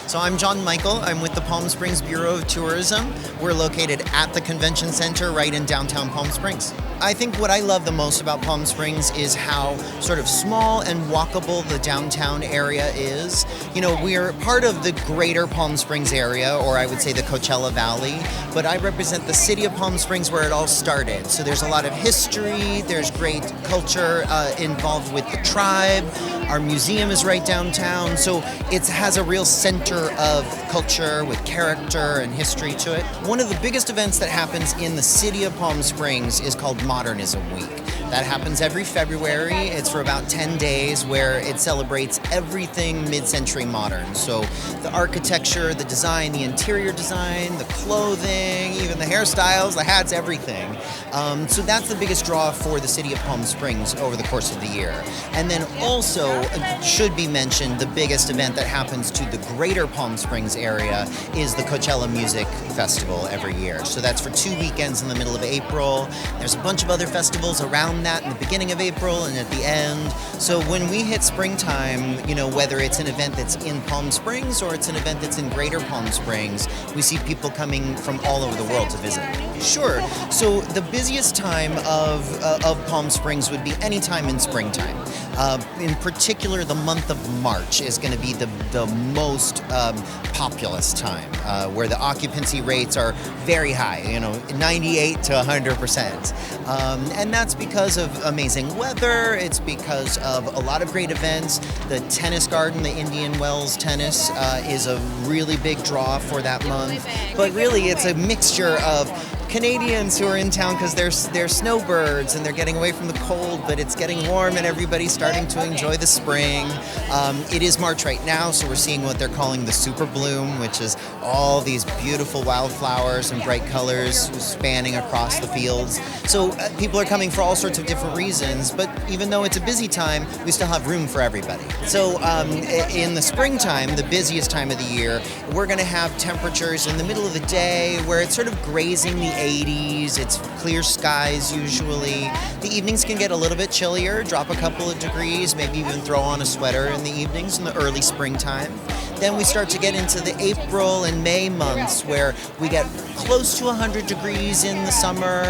So I'm John Michael. I'm with the Palm Springs Bureau of Tourism. We're located at the convention center right in downtown Palm Springs. I think what I love the most about Palm Springs is how sort of small and walkable the downtown area is. You know, we're part of the greater Palm Springs area, or I would say the Coachella Valley, but I represent the city of Palm Springs where it all started. So there's a lot of history, there's great culture involved with the tribe. Our museum is right downtown, so it has a real center of culture with character and history to it. One of the biggest events that happens in the city of Palm Springs is called Modernism Week. That happens every February. It's for about 10 days where it celebrates everything mid-century modern. So the architecture, the design, the interior design, the clothing, even the hairstyles, the hats, everything. So that's the biggest draw for the city of Palm Springs over the course of the year. And then also, should be mentioned, the biggest event that happens to the greater Palm Springs area is the Coachella Music Festival every year. So that's for 2 weekends in the middle of April. There's a bunch of other festivals around that in the beginning of April and at the end. So when we hit springtime, you know, whether it's an event that's in Palm Springs or it's an event that's in greater Palm Springs, we see people coming from all over the world to visit. Sure. So the busiest time of Palm Springs would be any time in springtime. In particular, the month of March is going to be the most populous time, where the occupancy rates are very high, 98 to 100%. And that's because of amazing weather. It's because of a lot of great events. The tennis garden, the Indian Wells tennis, is a really big draw for that month. But really, it's a mixture of Canadians who are in town because they're snowbirds and they're getting away from the cold, but it's getting warm and everybody's starting to enjoy the spring. It is March right now, so we're seeing what they're calling the super bloom, which is all these beautiful wildflowers and bright colors spanning across the fields. So people are coming for all sorts of different reasons, but even though it's a busy time, we still have room for everybody. So in the springtime, the busiest time of the year, we're going to have temperatures in the middle of the day where it's sort of grazing the 80s. It's clear skies usually. The evenings can get a little bit chillier, drop a couple of degrees, maybe even throw on a sweater in the evenings in the early springtime. Then we start to get into the April and May months where we get close to 100 degrees in the summer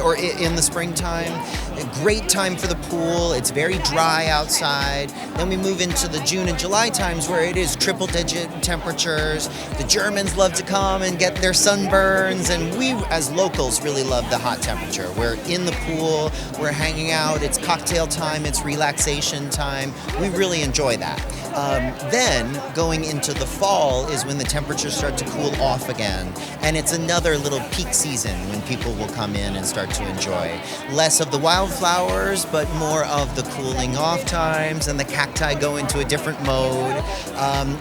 or in the springtime. A great time for the pool. It's very dry outside. Then we move into the June and July times where it is triple-digit temperatures. The Germans love to come and get their sunburns, and we as locals really love the hot temperature. We're in the pool, we're hanging out, it's cocktail time, it's relaxation time. We really enjoy that. Then going into the fall is when the temperatures start to cool off again, and it's another little peak season when people will come in and start to enjoy less of the wildflowers but more of the cooling off times, and the cacti go into a different mode.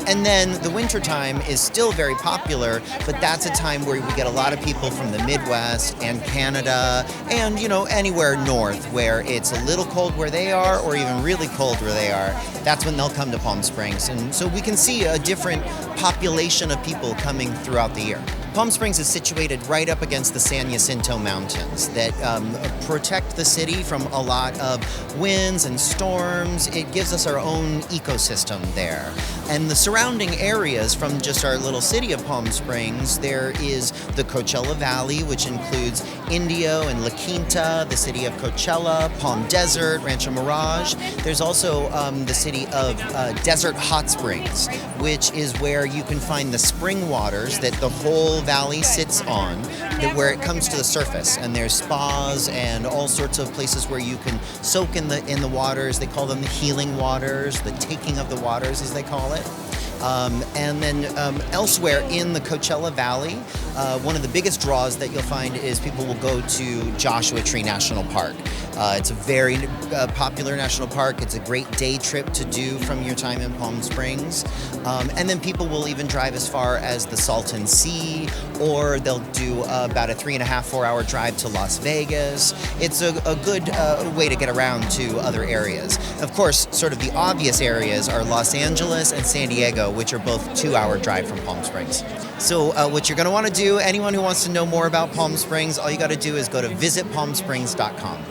And then the winter time is still very popular, but that's a time where we get a lot of people from the Midwest and Canada and anywhere north where it's a little cold where they are or even really cold where they are. That's when they'll come to Palm Springs, and so we can see a different population of people coming throughout the year. Palm Springs is situated right up against the San Jacinto Mountains that protect the city from a lot of winds and storms. It gives us our own ecosystem there. And the surrounding areas from just our little city of Palm Springs, there is the Coachella Valley, which includes Indio and Quinta, the city of Coachella, Palm Desert, Rancho Mirage. There's also the city of Desert Hot Springs, which is where you can find the spring waters that the whole valley sits on, where it comes to the surface, and there's spas and all sorts of places where you can soak in the waters. They call them the healing waters, the taking of the waters as they call it. And then elsewhere in the Coachella Valley, one of the biggest draws that you'll find is people will go to Joshua Tree National Park. It's a very popular national park. It's a great day trip to do from your time in Palm Springs. And then people will even drive as far as the Salton Sea, or they'll do about a 3.5-4 hour drive to Las Vegas. It's a good way to get around to other areas. Of course, sort of the obvious areas are Los Angeles and San Diego, which are both 2-hour drive from Palm Springs. So what you're going to want to do, anyone who wants to know more about Palm Springs, all you got to do is go to visitpalmsprings.com.